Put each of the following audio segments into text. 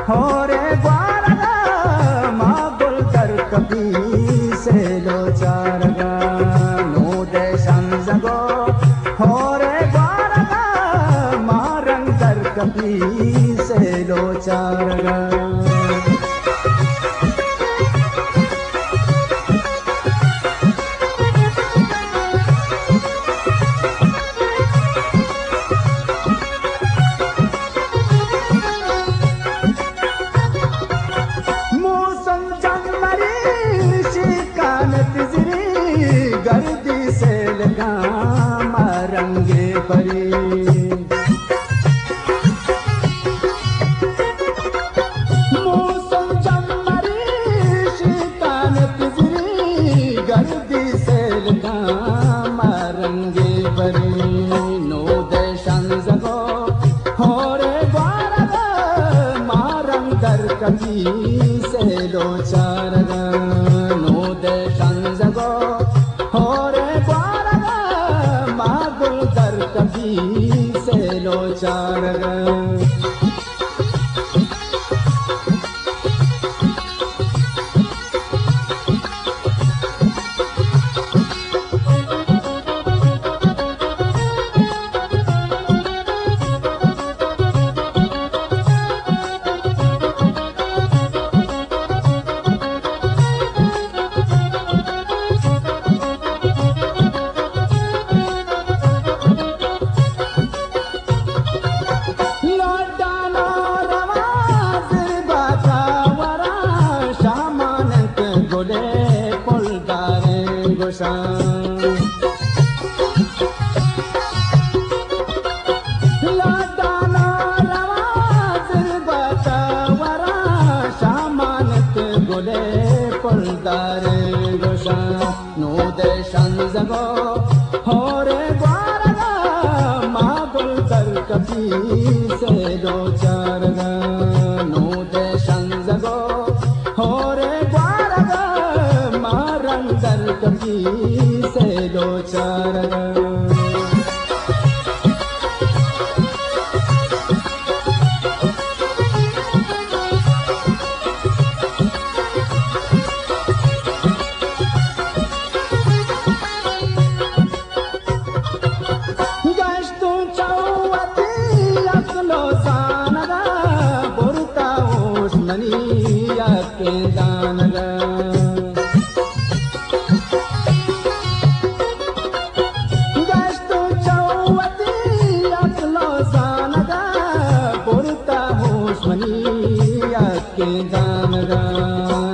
हो रे ग्वारगा मागुल कर कभी से लो चारगा नो देशं जगो हो रे ग्वारगा मारंग कर कभी से लो चारगा गर्दी से लगा मारंगे परी मौसम जमरी शिकान तिजरी गर्दी से लगा मारंगे परी नो देशं जगो हो रे ग्वारगा मारंग दर कभी से लो चारगा नो देशं जगो हो रे ग्वारगा मागुल दर कभी से लो चारगा लाडाना रवाज़ बतावरा शामानत गोले पुलदारे गोशा नो देशं जगो हो रे ग्वारगा मागुल कर कभी से लो चारगा नो देशं जगो हो रे ग्वारगा मारंग दर कभी से लो चारगा गश्तु चौवती अकलो सानगा बुरता उस्मनी के दानगा के दानगा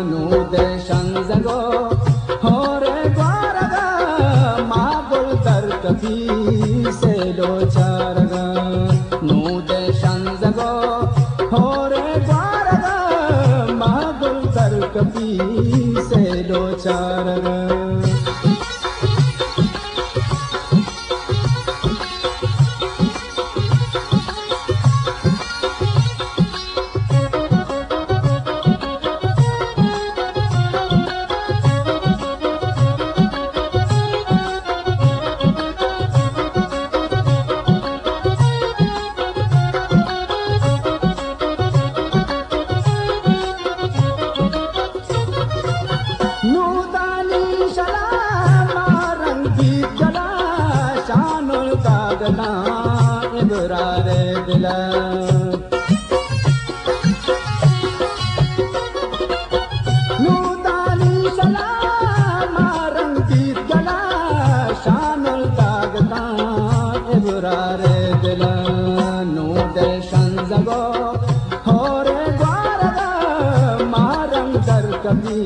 नो देशं जगो हो रे ग्वारगा मागुल दर कभी से लो चारगा नो देशं जगो हो रे ग्वारगा मागुल दर कभी से लो चारगा इबरारे दिला नूदानी सलाम रंगीत गला शानुल कागता इबरारे दिला नो देशं जगो हो रे ग्वारगा मारंग दर कभी